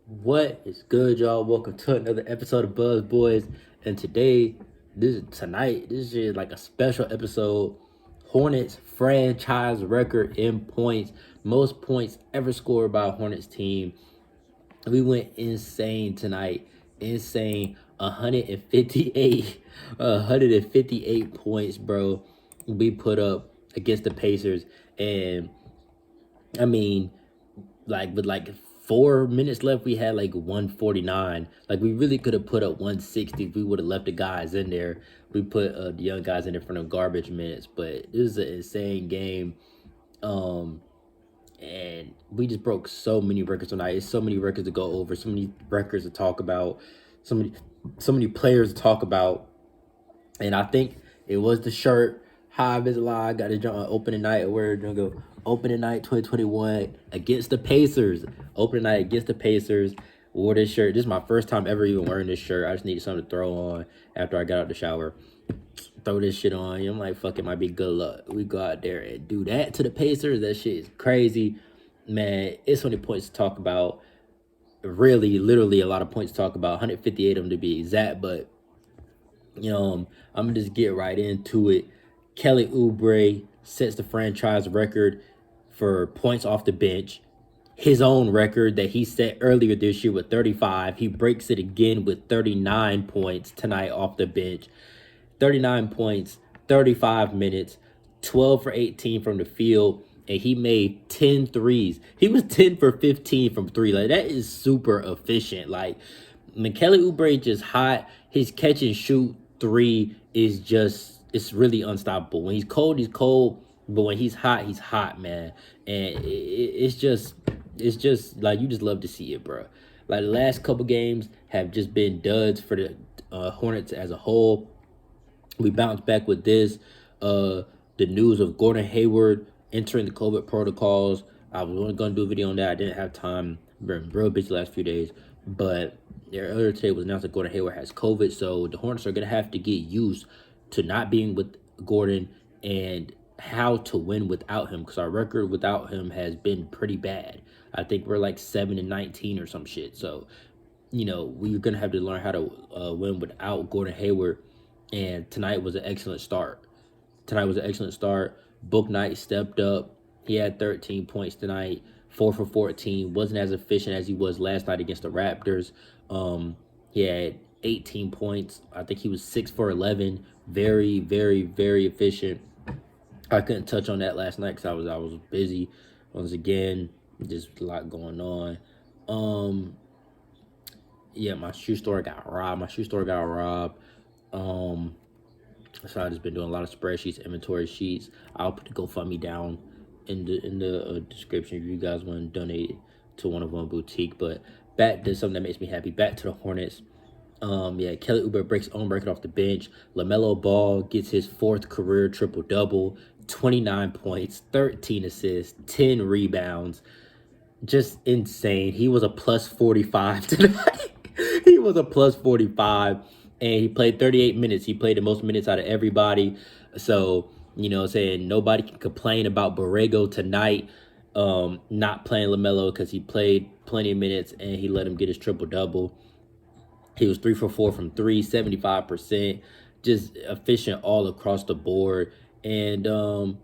What is good, y'all? Welcome to another episode of Buzz Boys. And tonight, this is like a special episode. Hornets franchise record in points, most points ever scored by a Hornets team. We went insane tonight. Insane. 158, 158 points, bro. We put up against the Pacers. And I mean, with 4 minutes left, we had like 149. Like we really could have put up 160 if we would have left the guys in there. We put the young guys in there for no garbage minutes, but this is an insane game. Um, and we just broke so many records tonight. It's so many records to go over, so many records to talk about, so many so many players to talk about. And I think it was the shirt. Hive is alive. Got it on opening night. We're gonna go opening night 2021 against the Pacers. Opening night against the Pacers. Wore this shirt. This is my first time ever even wearing this shirt. I just needed something to throw on after I got out the shower. Throw this shit on. I'm like, fuck, it might be good luck. We go out there and do that to the Pacers. That shit is crazy. Man, it's so many points to talk about. Really, literally a lot of points to talk about. 158 of them to be exact, but I'm gonna just get right into it. Kelly Oubre sets the franchise record for points off the bench. His own record that he set earlier this year with 35. He breaks it again with 39 points tonight off the bench. 39 points, 35 minutes, 12 for 18 from the field, and he made 10 threes. He was 10 for 15 from three. Like, that is super efficient. Like, Kelly Oubre just hot. His catch and shoot three is just, it's really unstoppable. When he's cold, he's cold. But when he's hot, man. And it's just like, you just love to see it, bro. Like, the last couple games have just been duds for the Hornets as a whole. We bounced back with this. The news of Gordon Hayward entering the COVID protocols. I was only going to do a video on that. I didn't have time. Been real busy the last few days. But earlier today was announced that Gordon Hayward has COVID. So the Hornets are going to have to get used to not being with Gordon and how to win without him, because our record without him has been pretty bad. I think we're like 7-19 or some shit. So, we're going to have to learn how to win without Gordon Hayward. And tonight was an excellent start. Book Knight stepped up. He had 13 points tonight, 4 for 14. Wasn't as efficient as he was last night against the Raptors. He had 18 points. I think he was 6 for 11. Very, very, very efficient. I couldn't touch on that last night because I was busy. Once again, just a lot going on. Yeah, my shoe store got robbed. So I just been doing a lot of spreadsheets, inventory sheets. I'll put the GoFundMe down in the description if you guys want to donate to one of one boutique. But back to something that makes me happy. Back to the Hornets. Kelly Oubre breaks own record off the bench. LaMelo Ball gets his 4th career triple-double, 29 points, 13 assists, 10 rebounds. Just insane. He was a plus 45 tonight. He was a plus 45, and he played 38 minutes. He played the most minutes out of everybody. So, saying nobody can complain about Borrego tonight not playing LaMelo, because he played plenty of minutes and he let him get his triple-double. He was 3 for 4 from 3, 75%. Just efficient all across the board. And I was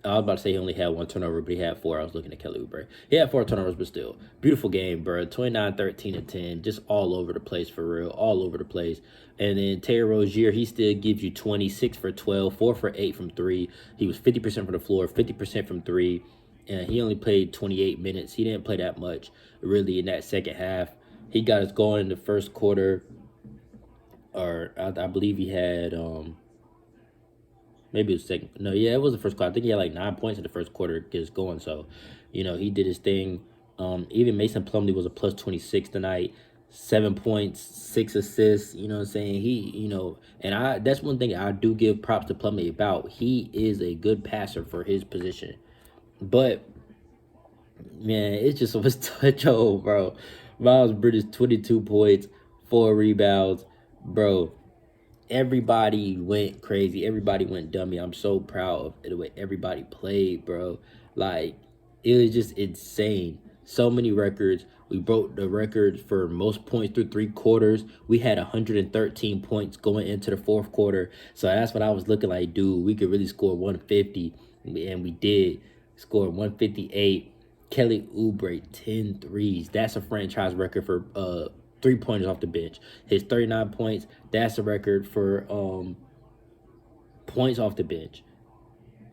about to say he only had 1 turnover, but he had 4. I was looking at Kelly Oubre. He had 4 turnovers, but still. Beautiful game, bro. 29, 13, and 10. Just all over the place, for real. All over the place. And then Terry Rozier, he still gives you 26 for 12, 4 for 8 from 3. He was 50% from the floor, 50% from 3. And he only played 28 minutes. He didn't play that much, really, in that second half. He got us going in the first quarter. Or I believe he had... maybe it was second. No, yeah, it was the first quarter. I think he had like 9 points in the first quarter to get us going. So, he did his thing. Even Mason Plumlee was a plus 26 tonight. 7 points, 6 assists. You know what I'm saying? And that's one thing I do give props to Plumlee about. He is a good passer for his position. But, man, it's just so much touch hole, bro. Miles Bridges, 22 points, 4 rebounds. Bro, everybody went crazy. Everybody went dummy. I'm so proud of the way everybody played, bro. Like, it was just insane. So many records. We broke the record for most points through 3 quarters. We had 113 points going into the fourth quarter. So that's what I was looking like, dude. We could really score 150, and we did score 158. Kelly Oubre, 10 threes. That's a franchise record for 3-pointers off the bench. His 39 points, that's a record for points off the bench.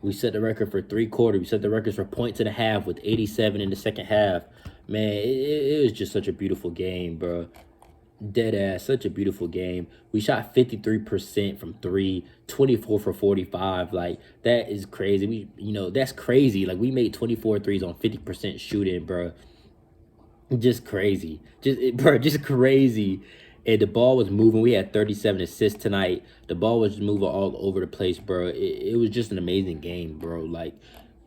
We set the record for 3 quarters. We set the records for points and a half with 87 in the second half. Man, it was just such a beautiful game, bro. Dead ass, such a beautiful game. We shot 53% from 3, 24 for 45. Like, that is crazy. That's crazy. Like, we made 24 threes on 50% shooting, bro. Just crazy. Just crazy. And the ball was moving. We had 37 assists tonight. The ball was moving all over the place, bro. It was just an amazing game, bro. Like,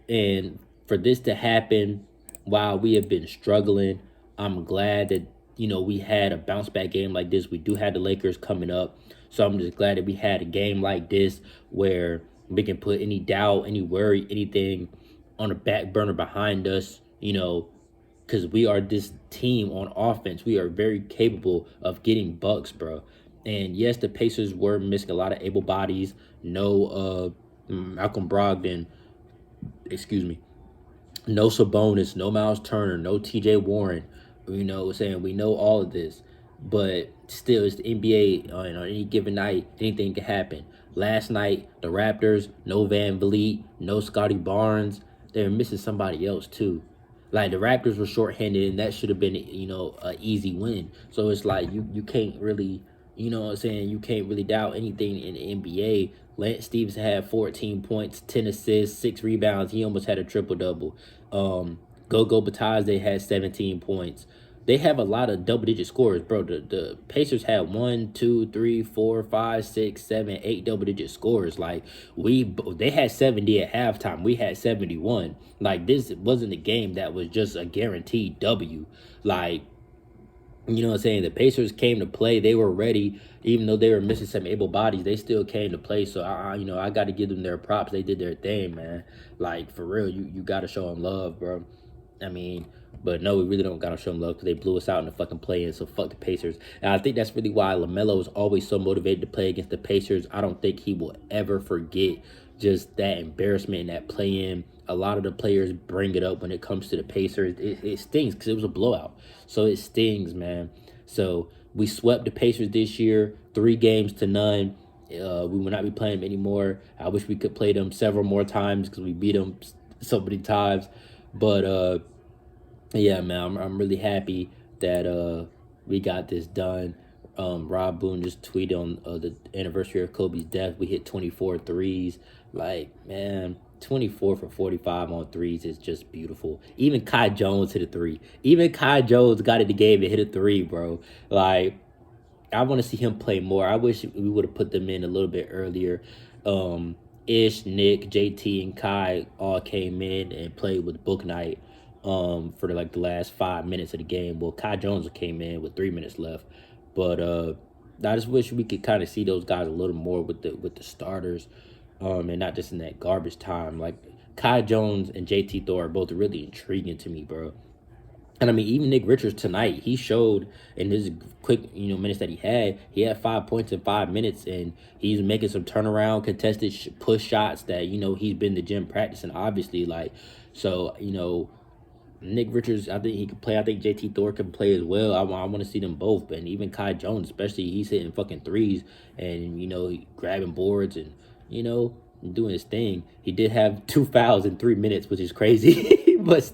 and for this to happen while we have been struggling, I'm glad that, we had a bounce back game like this. We do have the Lakers coming up. So I'm just glad that we had a game like this where we can put any doubt, any worry, anything on the back burner behind us, because we are this team on offense. We are very capable of getting bucks, bro. And yes, the Pacers were missing a lot of able bodies. No Malcolm Brogdon, excuse me. No Sabonis, no Miles Turner, no TJ Warren. We know all of this. But still, it's the NBA. On any given night, anything can happen. Last night, the Raptors, no Van Vliet, no Scotty Barnes. They were missing somebody else, too. Like, the Raptors were shorthanded, and that should have been, an easy win. So it's like you can't really, you can't really doubt anything in the NBA. Lance Stevenson had 14 points, 10 assists, 6 rebounds. He almost had a triple-double. Gogo Batadze had 17 points. They have a lot of double-digit scores, bro. The Pacers had 1, 2, 3, 4, 5, 6, 7, 8 double-digit scores. Like, they had 70 at halftime. We had 71. Like, this wasn't a game that was just a guaranteed W. Like, the Pacers came to play. They were ready, even though they were missing some able bodies. They still came to play. So I got to give them their props. They did their thing, man. Like, for real, you got to show them love, bro. But no, we really don't got to show them love because they blew us out in the fucking play-in, so fuck the Pacers. And I think that's really why LaMelo is always so motivated to play against the Pacers. I don't think he will ever forget just that embarrassment in that play-in. A lot of the players bring it up when it comes to the Pacers. It stings because it was a blowout. So it stings, man. So we swept the Pacers this year, 3-0. We will not be playing them anymore. I wish we could play them several more times because we beat them so many times. But yeah, man, I'm really happy that we got this done. Rob Boone just tweeted on the anniversary of Kobe's death. We hit 24 threes. Like, man, 24 for 45 on threes is just beautiful. Even Kai Jones hit a 3. Even Kai Jones got in the game and hit a 3, bro. Like, I want to see him play more. I wish we would have put them in a little bit earlier. Ish, Nick, JT, and Kai all came in and played with Book Night for the last 5 minutes of the game. Well, Kai Jones came in with 3 minutes left. But I just wish we could kind of see those guys a little more with the starters, and not just in that garbage time. Like, Kai Jones and JT Thor are both really intriguing to me, bro. And even Nick Richards tonight, he showed in his quick, minutes that he had 5 points in 5 minutes, and he's making some turnaround contested push shots that, he's been to gym practicing, obviously. Like, so, Nick Richards, I think he could play. I think JT Thor can play as well. I want to see them both. And even Kai Jones, especially, he's hitting fucking threes and, grabbing boards and, doing his thing. He did have 2 fouls in 3 minutes, which is crazy. But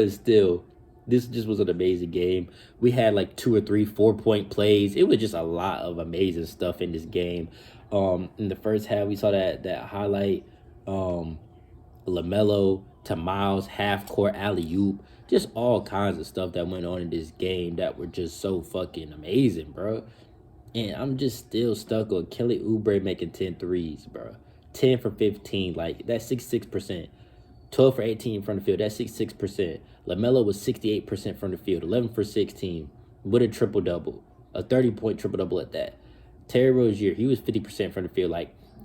still, this just was an amazing game. We had 2 or 3 4-point plays. It was just a lot of amazing stuff in this game. In the first half, we saw that highlight, LaMelo to Miles, half-court alley-oop, just all kinds of stuff that went on in this game that were just so fucking amazing, bro. And I'm just still stuck on Kelly Oubre making 10 threes, bro. 10 for 15, that's 66%. 12 for 18 from the field, that's 66%. LaMelo was 68% from the field, 11 for 16, with a triple-double, a 30-point triple-double at that. Terry Rozier, he was 50% from the field.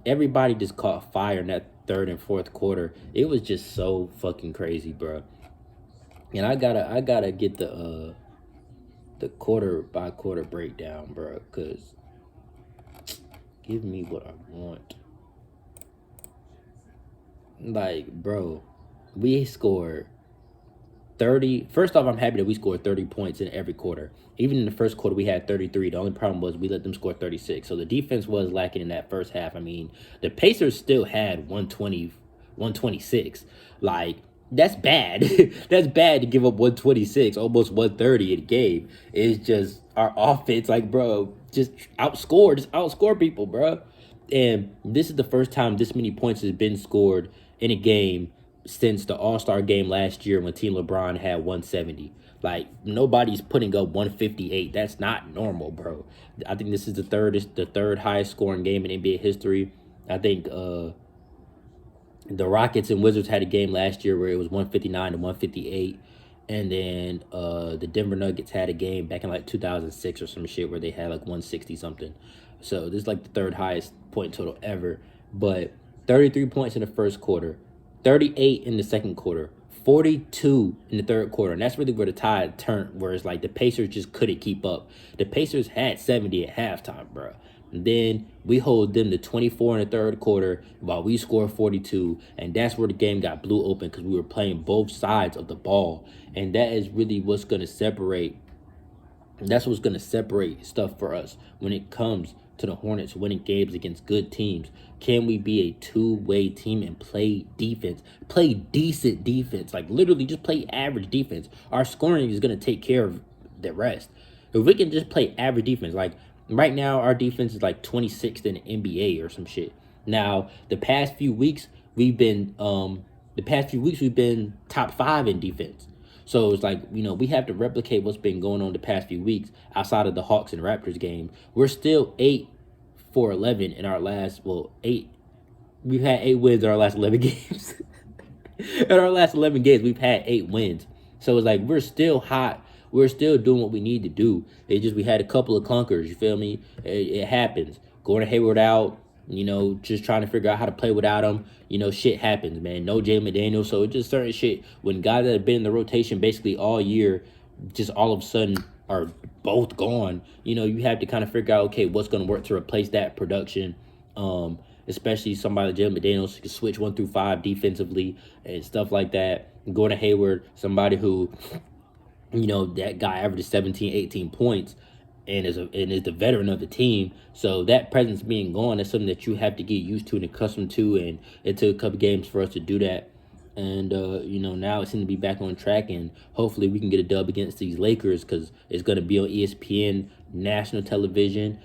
Everybody just caught fire in that third and fourth quarter. It was just so fucking crazy, bro. And I gotta get the quarter by quarter breakdown, bro. Cause give me what I want. Like, bro, we scored 30. First off, I'm happy that we scored 30 points in every quarter. Even in the first quarter, we had 33. The only problem was we let them score 36. So the defense was lacking in that first half. I mean, the Pacers still had 120, 126. Like, that's bad. That's bad to give up 126, almost 130 in a game. It's just our offense, like, bro, just outscore people, bro. And this is the first time this many points has been scored in a game since the All-Star game last year when Team LeBron had 170. Like, nobody's putting up 158. That's not normal, bro. I think this is the third highest scoring game in NBA history. I think the Rockets and Wizards had a game last year where it was 159 to 158. And then the Denver Nuggets had a game back in like 2006 or some shit where they had like 160 something. So this is like the third highest point total ever. But 33 points in the first quarter, 38 in the second quarter, 42 in the third quarter. And that's really where the tide turned, where it's like the Pacers just couldn't keep up. The Pacers had 70 at halftime, bro. And then we hold them to 24 in the third quarter while we score 42. And that's where the game got blew open because we were playing both sides of the ball. And that is really what's going to separate. That's what's going to separate stuff for us when it comes to the Hornets winning games against good teams. Can we be a two-way team and play defense? Play decent defense. Like, literally just play average defense. Our scoring is going to take care of the rest. If we can just play average defense, like, right now, our defense is like 26th in the NBA or some shit. Now, the past few weeks we've been top 5 in defense. So it's like, we have to replicate what's been going on the past few weeks outside of the Hawks and Raptors game. We're still 8-for-11 in our last, 8. We've had 8 wins in our last 11 games. In our last 11 games, we've had 8 wins. So it's like we're still hot. We're still doing what we need to do. It's just we had a couple of clunkers. You feel me? It happens. Gordon Hayward out. Just trying to figure out how to play without him. Shit happens, man. No Jay McDaniels. So it's just certain shit. When guys that have been in the rotation basically all year, just all of a sudden are both gone. You have to kind of figure out, okay, what's going to work to replace that production. Especially somebody like Jay McDaniels can switch 1 through 5 defensively and stuff like that. Gordon Hayward, somebody who, that guy averages 17, 18 points and is the veteran of the team. So that presence being gone is something that you have to get used to and accustomed to. And it took a couple games for us to do that. And, now it seems to be back on track. And hopefully we can get a dub against these Lakers because it's going to be on ESPN national television.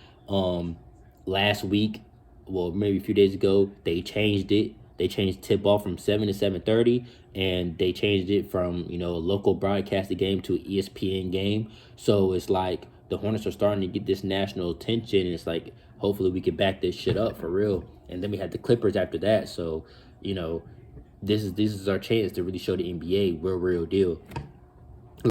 Last week, maybe a few days ago, they changed it. They changed tip-off from 7 to 7:30, and they changed it from, a local broadcasted game to an ESPN game. So it's like the Hornets are starting to get this national attention, and it's like hopefully we can back this shit up for real. And then we had the Clippers after that. So, this is our chance to really show the NBA we're real deal.